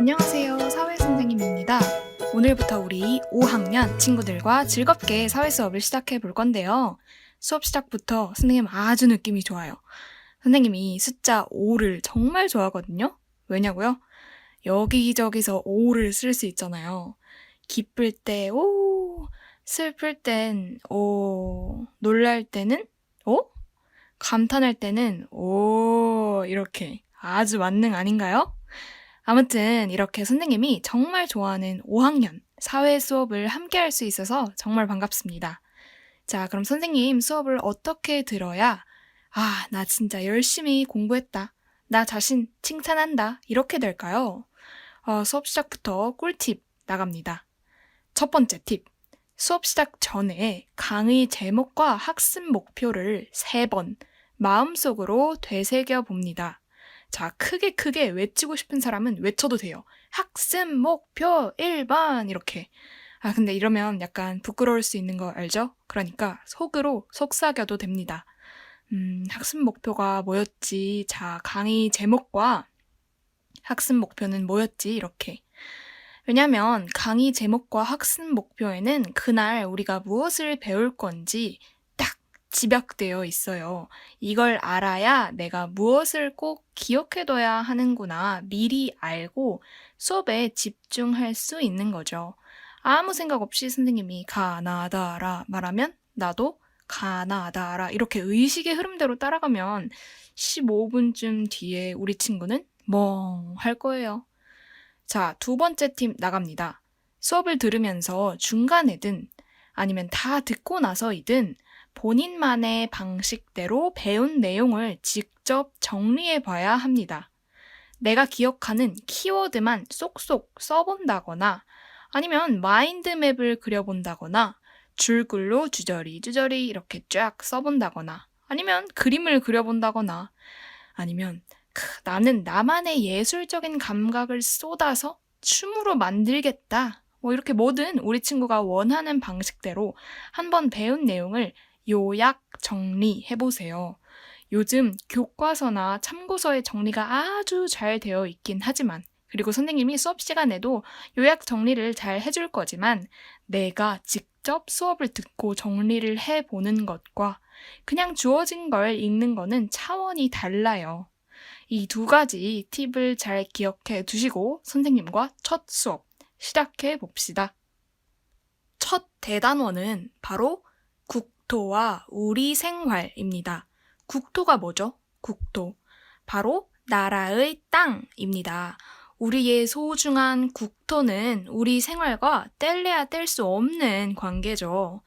안녕하세요. 사회 선생님입니다. 오늘부터 우리 5학년 친구들과 즐겁게 사회 수업을 시작해 볼 건데요. 수업 시작부터 선생님 아주 느낌이 좋아요. 선생님이 숫자 5를 정말 좋아하거든요. 왜냐고요? 여기저기서 5를 쓸 수 있잖아요. 기쁠 때 오, 슬플 땐 오, 놀랄 때는 오, 감탄할 때는 오, 이렇게 아주 만능 아닌가요? 아무튼 이렇게 선생님이 정말 좋아하는 5학년 사회 수업을 함께 할 수 있어서 정말 반갑습니다. 자, 그럼 선생님 수업을 어떻게 들어야 나 진짜 열심히 공부했다. 나 자신 칭찬한다. 이렇게 될까요? 수업 시작부터 꿀팁 나갑니다. 첫 번째 팁. 수업 시작 전에 강의 제목과 학습 목표를 3번 마음속으로 되새겨 봅니다. 자, 크게 외치고 싶은 사람은 외쳐도 돼요. 학습 목표 1번 이렇게. 근데 이러면 약간 부끄러울 수 있는 거 알죠? 그러니까 속으로 속삭여도 됩니다. 학습 목표가 뭐였지? 자, 강의 제목과 학습 목표는 뭐였지? 이렇게. 왜냐면 강의 제목과 학습 목표에는 그날 우리가 무엇을 배울 건지 딱 집약되어 있어요. 이걸 알아야 내가 무엇을 꼭 기억해둬야 하는구나 미리 알고 수업에 집중할 수 있는 거죠. 아무 생각 없이 선생님이 가나다라 말하면 나도 가나다라 이렇게 의식의 흐름대로 따라가면 15분쯤 뒤에 우리 친구는 멍 할 거예요. 자, 두 번째 팁 나갑니다. 수업을 들으면서 중간에든 아니면 다 듣고 나서이든 본인만의 방식대로 배운 내용을 직접 정리해 봐야 합니다. 내가 기억하는 키워드만 쏙쏙 써본다거나 아니면 마인드맵을 그려본다거나 줄글로 주저리 이렇게 쫙 써본다거나 아니면 그림을 그려본다거나 아니면 나는 나만의 예술적인 감각을 쏟아서 춤으로 만들겠다. 이렇게 뭐든 우리 친구가 원하는 방식대로 한번 배운 내용을 요약 정리해보세요. 요즘 교과서나 참고서의 정리가 아주 잘 되어 있긴 하지만 그리고 선생님이 수업 시간에도 요약 정리를 잘 해줄 거지만 내가 직접 수업을 듣고 정리를 해보는 것과 그냥 주어진 걸 읽는 거는 차원이 달라요. 이 두 가지 팁을 잘 기억해 두시고 선생님과 첫 수업 시작해 봅시다. 첫 대단원은 바로 국토와 우리 생활입니다. 국토가 뭐죠? 국토. 바로 나라의 땅입니다. 우리의 소중한 국토는 우리 생활과 뗄래야 뗄 수 없는 관계죠.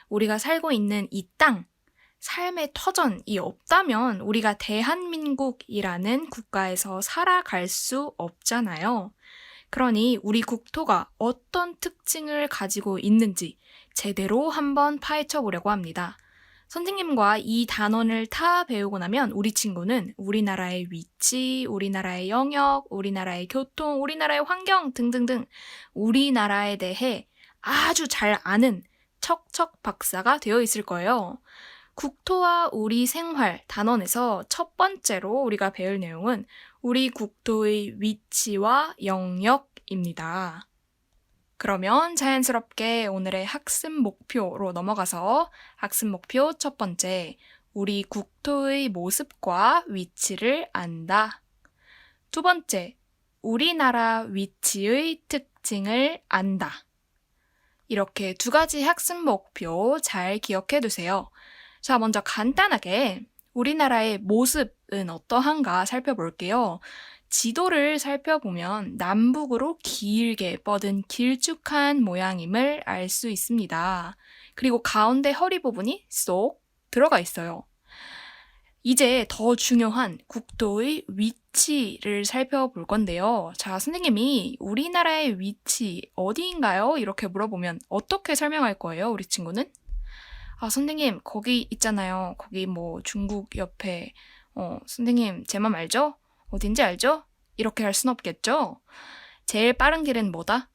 우리가 살고 있는 이 땅, 삶의 터전이 없다면 우리가 대한민국이라는 국가에서 살아갈 수 없잖아요. 그러니 우리 국토가 어떤 특징을 가지고 있는지 제대로 한번 파헤쳐 보려고 합니다. 선생님과 이 단원을 다 배우고 나면 우리 친구는 우리나라의 위치, 우리나라의 영역, 우리나라의 교통, 우리나라의 환경 등등등 우리나라에 대해 아주 잘 아는 척척 박사가 되어 있을 거예요. 국토와 우리 생활 단원에서 첫 번째로 우리가 배울 내용은 우리 국토의 위치와 영역입니다. 그러면 자연스럽게 오늘의 학습 목표로 넘어가서 학습 목표 첫 번째, 우리 국토의 모습과 위치를 안다. 두 번째, 우리나라 위치의 특징을 안다. 이렇게 두 가지 학습 목표 잘 기억해 두세요. 자, 먼저 간단하게 우리나라의 모습은 어떠한가 살펴볼게요. 지도를 살펴보면 남북으로 길게 뻗은 길쭉한 모양임을 알 수 있습니다. 그리고 가운데 허리 부분이 쏙 들어가 있어요. 이제 더 중요한 국토의 위치를 살펴볼 건데요. 자, 선생님이 우리나라의 위치 어디인가요? 이렇게 물어보면 어떻게 설명할 거예요, 우리 친구는? 선생님, 거기 있잖아요. 거기 중국 옆에, 선생님, 제 맘 알죠? 어딘지 알죠? 이렇게 할 순 없겠죠? 제일 빠른 길은 뭐다?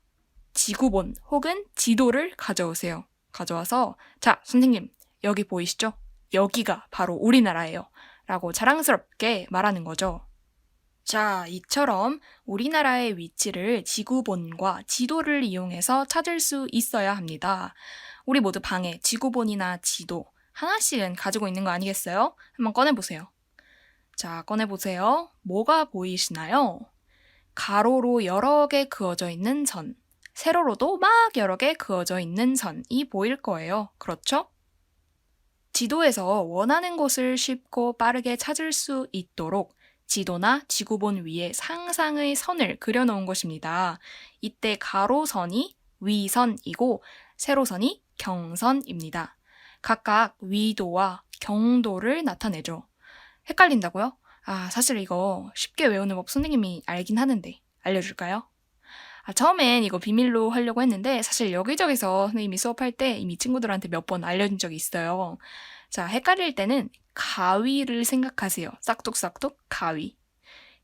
지구본 혹은 지도를 가져오세요. 가져와서, 자, 선생님, 여기 보이시죠? 여기가 바로 우리나라예요. 라고 자랑스럽게 말하는 거죠. 자, 이처럼 우리나라의 위치를 지구본과 지도를 이용해서 찾을 수 있어야 합니다. 우리 모두 방에 지구본이나 지도 하나씩은 가지고 있는 거 아니겠어요? 한번 꺼내보세요. 자, 꺼내보세요. 뭐가 보이시나요? 가로로 여러 개 그어져 있는 선, 세로로도 막 여러 개 그어져 있는 선이 보일 거예요. 그렇죠? 지도에서 원하는 곳을 쉽고 빠르게 찾을 수 있도록 지도나 지구본 위에 상상의 선을 그려놓은 것입니다. 이때 가로선이 위선이고 세로선이 경선입니다. 각각 위도와 경도를 나타내죠. 헷갈린다고요? 사실 이거 쉽게 외우는 법 선생님이 알긴 하는데 알려줄까요? 처음엔 이거 비밀로 하려고 했는데 사실 여기저기서 선생님이 수업할 때 이미 친구들한테 몇 번 알려준 적이 있어요. 자, 헷갈릴 때는 가위를 생각하세요. 싹둑싹둑 가위.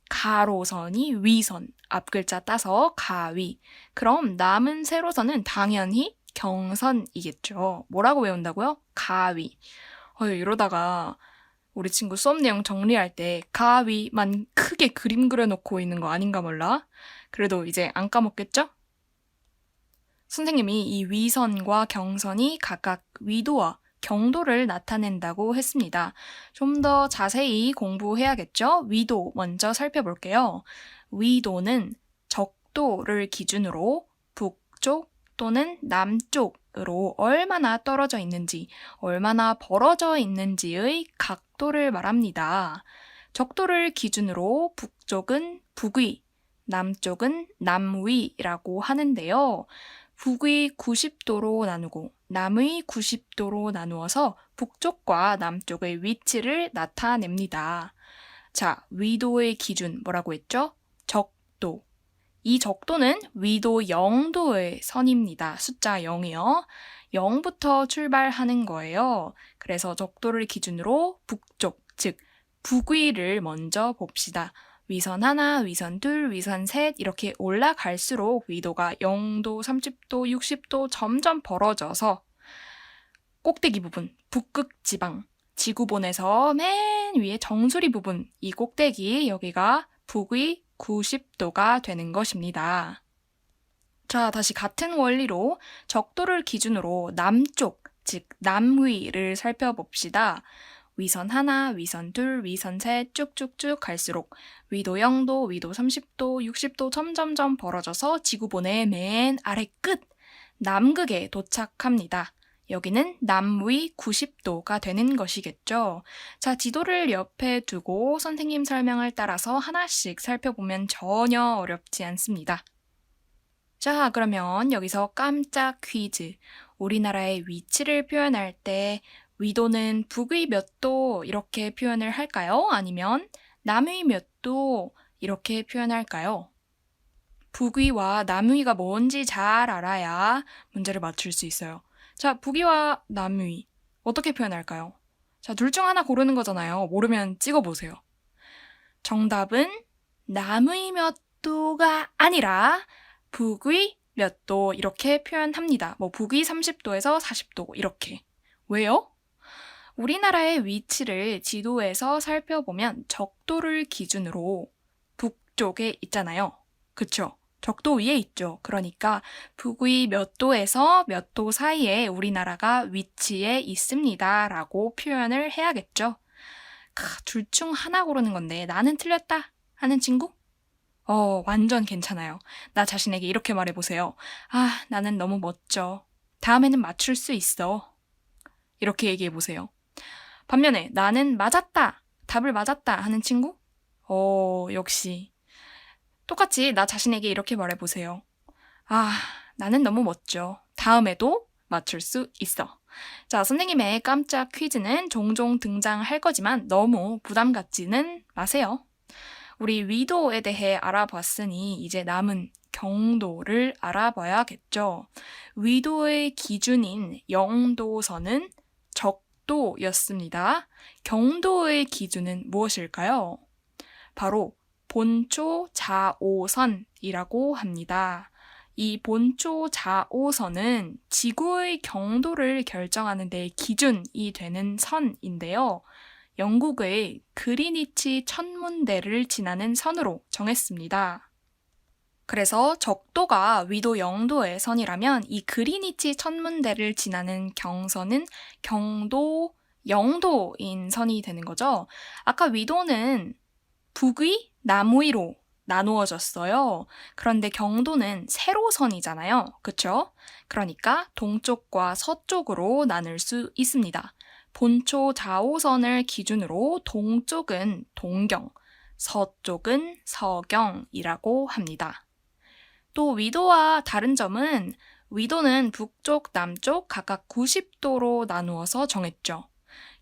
가로선이 위선, 앞글자 따서 가위. 그럼 남은 세로선은 당연히 경선이겠죠. 뭐라고 외운다고요? 가위. 이러다가 우리 친구 수업 내용 정리할 때 가위만 크게 그림 그려놓고 있는 거 아닌가 몰라? 그래도 이제 안 까먹겠죠? 선생님이 이 위선과 경선이 각각 위도와 경도를 나타낸다고 했습니다. 좀 더 자세히 공부해야겠죠? 위도 먼저 살펴볼게요. 위도는 적도를 기준으로 북쪽 또는 남쪽으로 얼마나 떨어져 있는지, 얼마나 벌어져 있는지의 각도를 말합니다. 적도를 기준으로 북쪽은 북위, 남쪽은 남위라고 하는데요. 북위 90도로 나누고 남의 90도로 나누어서 북쪽과 남쪽의 위치를 나타냅니다. 자, 위도의 기준 뭐라고 했죠? 적도. 이 적도는 위도 0도의 선입니다. 숫자 0이요. 0부터 출발하는 거예요. 그래서 적도를 기준으로 북쪽, 즉 북위를 먼저 봅시다. 위선 하나, 위선 둘, 위선 셋 이렇게 올라갈수록 위도가 0도, 30도, 60도 점점 벌어져서 꼭대기 부분, 북극지방, 지구본에서 맨 위에 정수리 부분, 이 꼭대기 여기가 북위 90도가 되는 것입니다. 자, 다시 같은 원리로 적도를 기준으로 남쪽, 즉 남위를 살펴봅시다. 위선 하나, 위선 둘, 위선 셋 쭉쭉쭉 갈수록 위도 0도, 위도 30도, 60도 점점점 벌어져서 지구본의 맨 아래 끝, 남극에 도착합니다. 여기는 남위 90도가 되는 것이겠죠. 자, 지도를 옆에 두고 선생님 설명을 따라서 하나씩 살펴보면 전혀 어렵지 않습니다. 자, 그러면 여기서 깜짝 퀴즈. 우리나라의 위치를 표현할 때 위도는 북위 몇 도 이렇게 표현을 할까요? 아니면 남위 몇 도 이렇게 표현할까요? 북위와 남위가 뭔지 잘 알아야 문제를 맞출 수 있어요. 자, 북위와 남위 어떻게 표현할까요? 자, 둘 중 하나 고르는 거잖아요. 모르면 찍어보세요. 정답은 남의 몇 도가 아니라 북위 몇 도 이렇게 표현합니다. 북위 30도에서 40도 이렇게. 왜요? 우리나라의 위치를 지도에서 살펴보면 적도를 기준으로 북쪽에 있잖아요. 그쵸? 적도 위에 있죠. 그러니까 북위 몇 도에서 몇 도 사이에 우리나라가 위치해 있습니다. 라고 표현을 해야겠죠. 둘 중 하나 고르는 건데 나는 틀렸다 하는 친구? 완전 괜찮아요. 나 자신에게 이렇게 말해보세요. 나는 너무 멋져. 다음에는 맞출 수 있어. 이렇게 얘기해보세요. 반면에 나는 맞았다, 답을 맞았다 하는 친구? 역시. 똑같이 나 자신에게 이렇게 말해보세요. 나는 너무 멋져. 다음에도 맞출 수 있어. 자, 선생님의 깜짝 퀴즈는 종종 등장할 거지만 너무 부담 갖지는 마세요. 우리 위도에 대해 알아봤으니 이제 남은 경도를 알아봐야겠죠. 위도의 기준인 0도선은 적도였습니다. 경도의 기준은 무엇일까요? 바로 본초 좌오선이라고 합니다. 이 본초 좌오선은 지구의 경도를 결정하는 데 기준이 되는 선인데요. 영국의 그리니치 천문대를 지나는 선으로 정했습니다. 그래서 적도가 위도 0도의 선이라면 이 그리니치 천문대를 지나는 경선은 경도 0도인 선이 되는 거죠. 아까 위도는 북위, 남위로 나누어졌어요. 그런데 경도는 세로선이잖아요. 그쵸? 그러니까 동쪽과 서쪽으로 나눌 수 있습니다. 본초 좌우선을 기준으로 동쪽은 동경, 서쪽은 서경이라고 합니다. 또 위도와 다른 점은 위도는 북쪽, 남쪽 각각 90도로 나누어서 정했죠.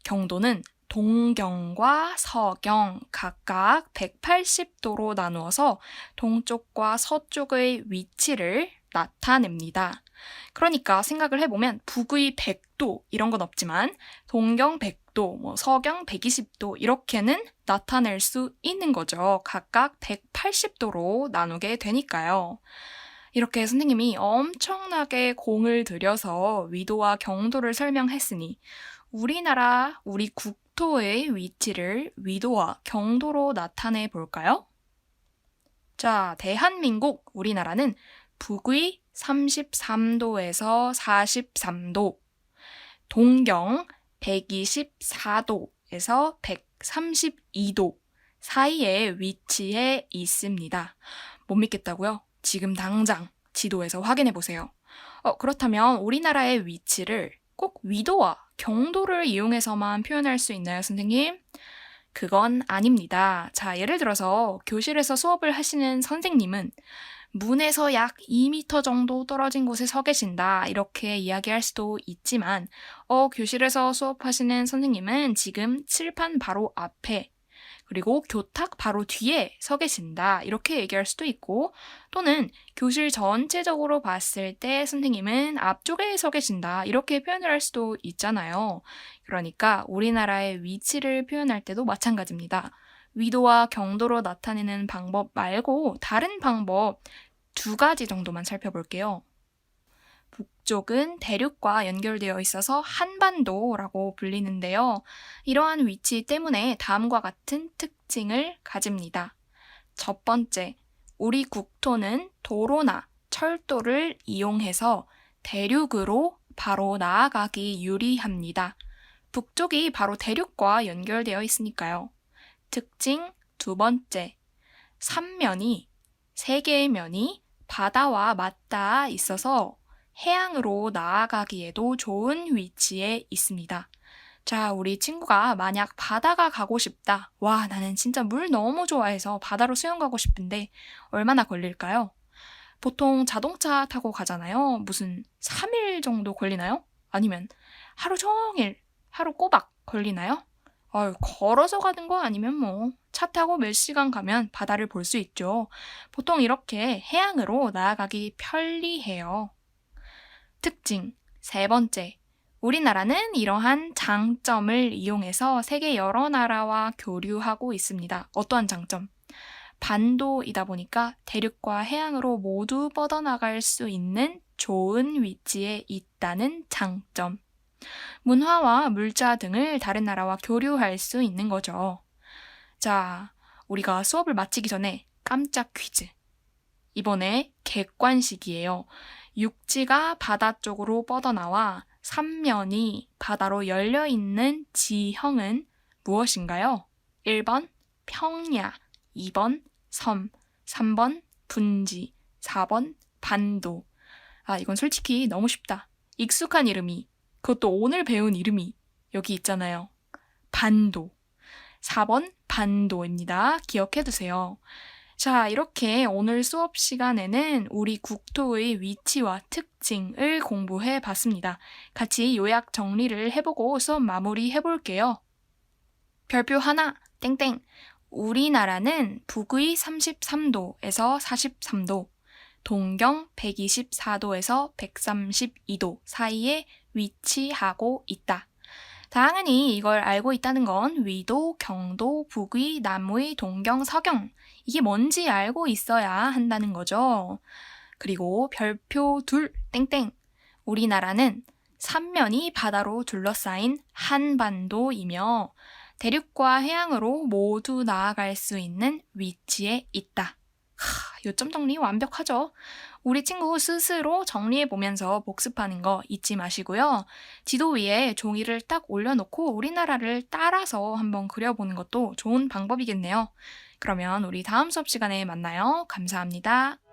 경도는 동경과 서경 각각 180도로 나누어서 동쪽과 서쪽의 위치를 나타냅니다. 그러니까 생각을 해보면 북의 100도 이런 건 없지만 동경 100도, 서경 120도 이렇게는 나타낼 수 있는 거죠. 각각 180도로 나누게 되니까요. 이렇게 선생님이 엄청나게 공을 들여서 위도와 경도를 설명했으니 우리나라, 우리 국토의 위치를 위도와 경도로 나타내 볼까요? 자, 대한민국, 우리나라는 북위 33도에서 43도, 동경 124도에서 132도 사이에 위치해 있습니다. 못 믿겠다고요? 지금 당장 지도에서 확인해 보세요. 그렇다면 우리나라의 위치를 꼭 위도와 경도를 이용해서만 표현할 수 있나요, 선생님? 그건 아닙니다. 자, 예를 들어서 교실에서 수업을 하시는 선생님은 문에서 약 2m 정도 떨어진 곳에 서 계신다. 이렇게 이야기할 수도 있지만 교실에서 수업하시는 선생님은 지금 칠판 바로 앞에 그리고 교탁 바로 뒤에 서 계신다. 이렇게 얘기할 수도 있고 또는 교실 전체적으로 봤을 때 선생님은 앞쪽에 서 계신다. 이렇게 표현을 할 수도 있잖아요. 그러니까 우리나라의 위치를 표현할 때도 마찬가지입니다. 위도와 경도로 나타내는 방법 말고 다른 방법 2가지 정도만 살펴볼게요. 북쪽은 대륙과 연결되어 있어서 한반도라고 불리는데요. 이러한 위치 때문에 다음과 같은 특징을 가집니다. 첫 번째, 우리 국토는 도로나 철도를 이용해서 대륙으로 바로 나아가기 유리합니다. 북쪽이 바로 대륙과 연결되어 있으니까요. 특징 2번째, 3면이, 3개의 면이 바다와 맞닿아 있어서 해양으로 나아가기에도 좋은 위치에 있습니다. 자, 우리 친구가 만약 바다가 가고 싶다. 와, 나는 진짜 물 너무 좋아해서 바다로 수영 가고 싶은데 얼마나 걸릴까요? 보통 자동차 타고 가잖아요. 무슨 3일 정도 걸리나요? 아니면 하루 종일, 하루 꼬박 걸리나요? 걸어서 가는 거 아니면 차 타고 몇 시간 가면 바다를 볼 수 있죠. 보통 이렇게 해양으로 나아가기 편리해요. 특징 3번째, 우리나라는 이러한 장점을 이용해서 세계 여러 나라와 교류하고 있습니다. 어떠한 장점? 반도이다 보니까 대륙과 해양으로 모두 뻗어나갈 수 있는 좋은 위치에 있다는 장점. 문화와 물자 등을 다른 나라와 교류할 수 있는 거죠. 자, 우리가 수업을 마치기 전에 깜짝 퀴즈. 이번에 객관식이에요. 육지가 바다 쪽으로 뻗어나와 삼면이 바다로 열려있는 지형은 무엇인가요? 1번 평야, 2번 섬, 3번 분지, 4번 반도. 이건 솔직히 너무 쉽다. 익숙한 이름이, 그것도 오늘 배운 이름이 여기 있잖아요. 반도. 4번 반도입니다. 기억해두세요. 자, 이렇게 오늘 수업 시간에는 우리 국토의 위치와 특징을 공부해 봤습니다. 같이 요약 정리를 해보고 수업 마무리 해볼게요. 별표 하나, 땡땡. 우리나라는 북위 33도에서 43도, 동경 124도에서 132도 사이에 위치하고 있다. 당연히 이걸 알고 있다는 건 위도, 경도, 북위, 남위, 동경, 서경 이게 뭔지 알고 있어야 한다는 거죠. 그리고 별표 둘, 땡땡. 우리나라는 삼면이 바다로 둘러싸인 한반도이며 대륙과 해양으로 모두 나아갈 수 있는 위치에 있다. 요점 정리 완벽하죠? 우리 친구 스스로 정리해보면서 복습하는 거 잊지 마시고요. 지도 위에 종이를 딱 올려놓고 우리나라를 따라서 한번 그려보는 것도 좋은 방법이겠네요. 그러면 우리 다음 수업 시간에 만나요. 감사합니다.